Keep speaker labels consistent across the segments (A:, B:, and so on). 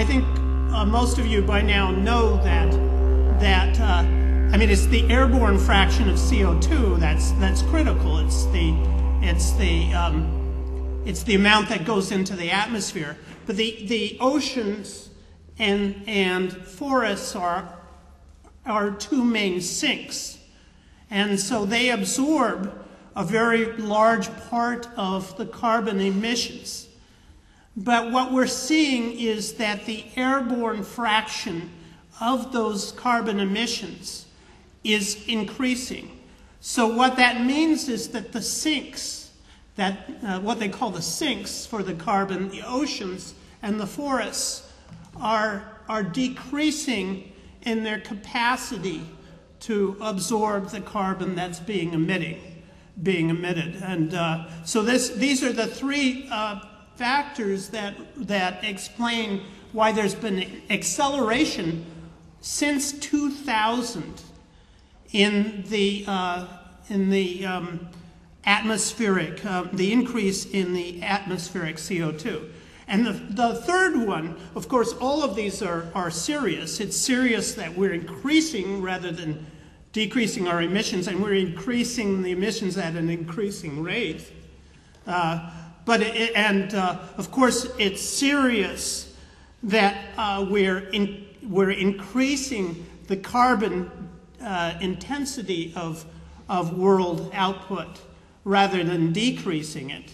A: I think most of you by now know that I mean, it's the airborne fraction of CO2 that's critical. It's the amount that goes into the atmosphere. But the oceans and forests are two main sinks, and so they absorb a very large part of the carbon emissions. But what we're seeing is that the airborne fraction of those carbon emissions is increasing. So what that means is that the sinks, what they call the sinks for the carbon, the oceans and the forests, are decreasing in their capacity to absorb the carbon that's being emitted. And so these are the three factors that explain why there's been an acceleration since 2000 in the atmospheric, the increase in the atmospheric CO2. And the third one, of course, all of these are serious. It's serious that we're increasing rather than decreasing our emissions, and we're increasing the emissions at an increasing rate. Of course, it's serious that we're increasing the carbon intensity of world output rather than decreasing it.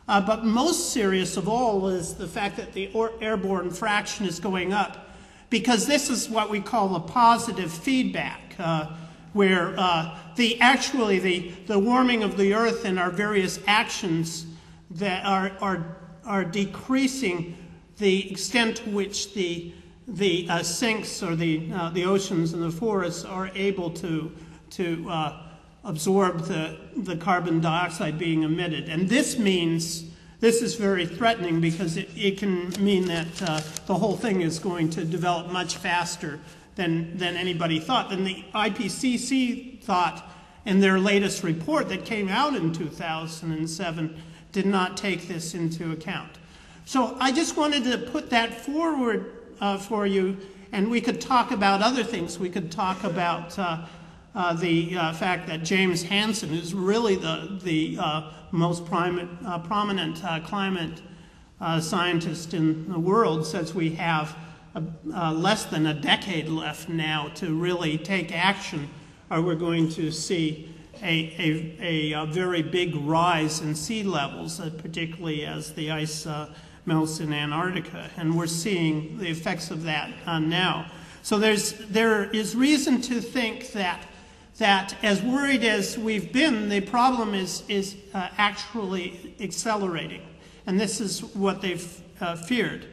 A: But most serious of all is the fact that the airborne fraction is going up, because this is what we call a positive feedback, where the warming of the Earth and our various actions that are decreasing the extent to which the sinks or the oceans and the forests are able to absorb the carbon dioxide being emitted. And this is very threatening, because it can mean that the whole thing is going to develop much faster than anybody thought, than the IPCC thought in their latest report that came out in 2007 did not take this into account. So I just wanted to put that forward for you, and we could talk about other things. We could talk about the fact that James Hansen, who's really the most prominent climate scientist in the world, says we have less than a decade left now to really take action, or we're going to see a very big rise in sea levels, particularly as the ice melts in Antarctica, and we're seeing the effects of that now. So there is reason to think that as worried as we've been, the problem is actually accelerating, and this is what they've feared.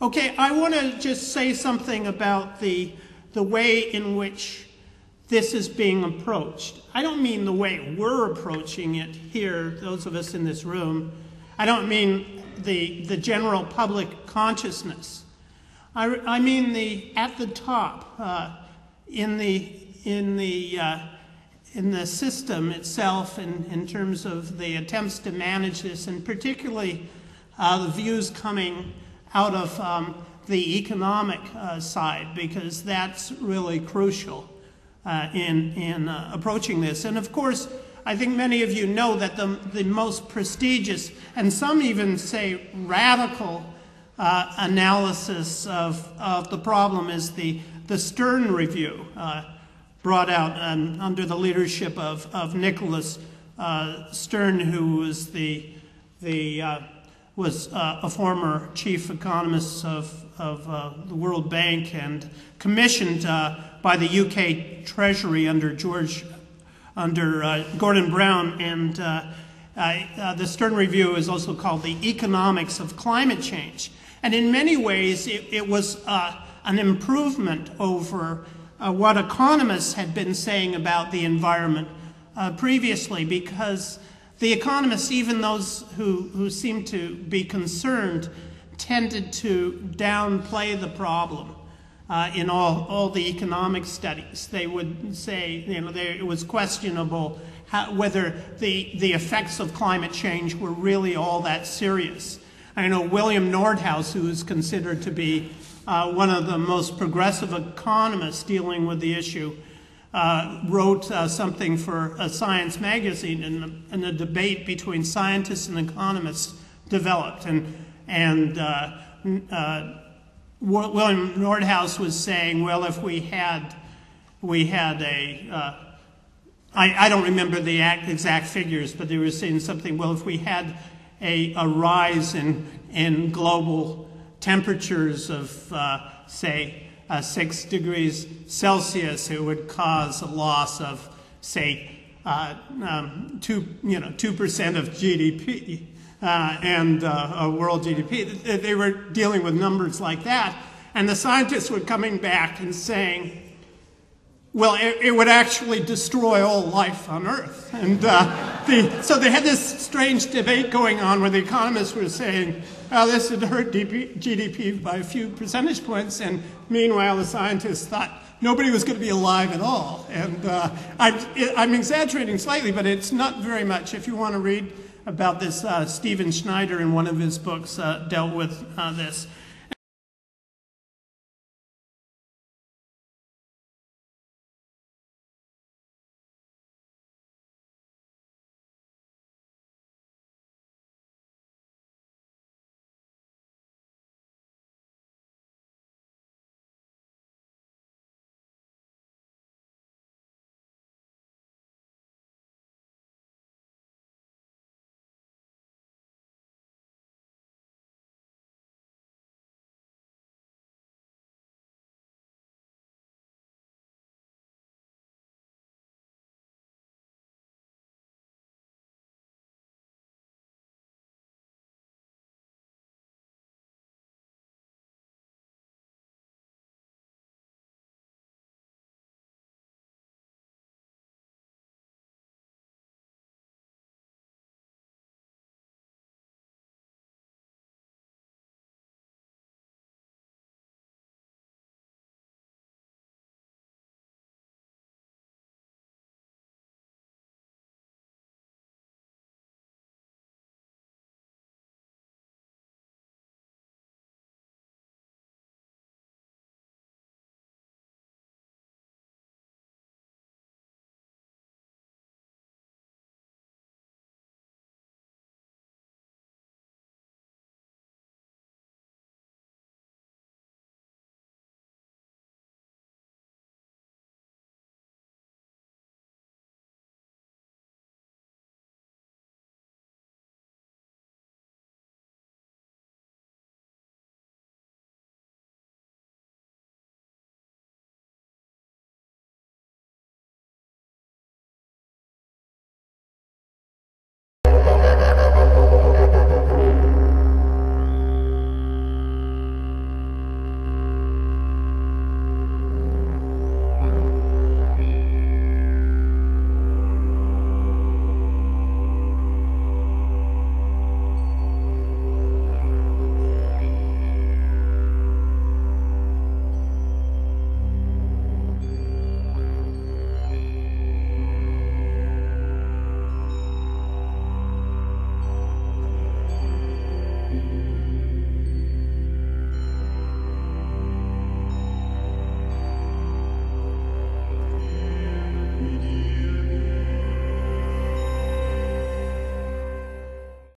A: Okay, I want to just say something about the way in which this is being approached. I don't mean the way we're approaching it here, those of us in this room. I don't mean the general public consciousness. I mean at the top, in the system itself, in terms of the attempts to manage this, and particularly the views coming out of the economic side, because that's really crucial in approaching this. And of course, I think many of you know that the most prestigious, and some even say radical, analysis of the problem is the Stern Review, brought out under the leadership of Nicholas Stern, who was was a former chief economist of the World Bank, and commissioned by the UK Treasury under Gordon Brown. And the Stern Review is also called The Economics of Climate Change. And in many ways, it was an improvement over what economists had been saying about the environment previously, because the economists, even those who seemed to be concerned, tended to downplay the problem in all the economic studies. They would say, it was questionable whether the effects of climate change were really all that serious. I know William Nordhaus, who is considered to be one of the most progressive economists dealing with the issue, wrote something for a Science magazine, and the debate between scientists and economists developed. And William Nordhaus was saying, well, if we had a, I don't remember the exact figures, but they were saying something, well, if we had a rise in global temperatures of, say, 6 degrees Celsius, it would cause a loss of, say, 2% of GDP and world GDP. They were dealing with numbers like that, and the scientists were coming back and saying, well, it would actually destroy all life on Earth. And so they had this strange debate going on where the economists were saying, oh, this would hurt GDP by a few percentage points, and meanwhile the scientists thought nobody was going to be alive at all. And I'm exaggerating slightly, but it's not very much. If you want to read about this, Stephen Schneider in one of his books dealt with this.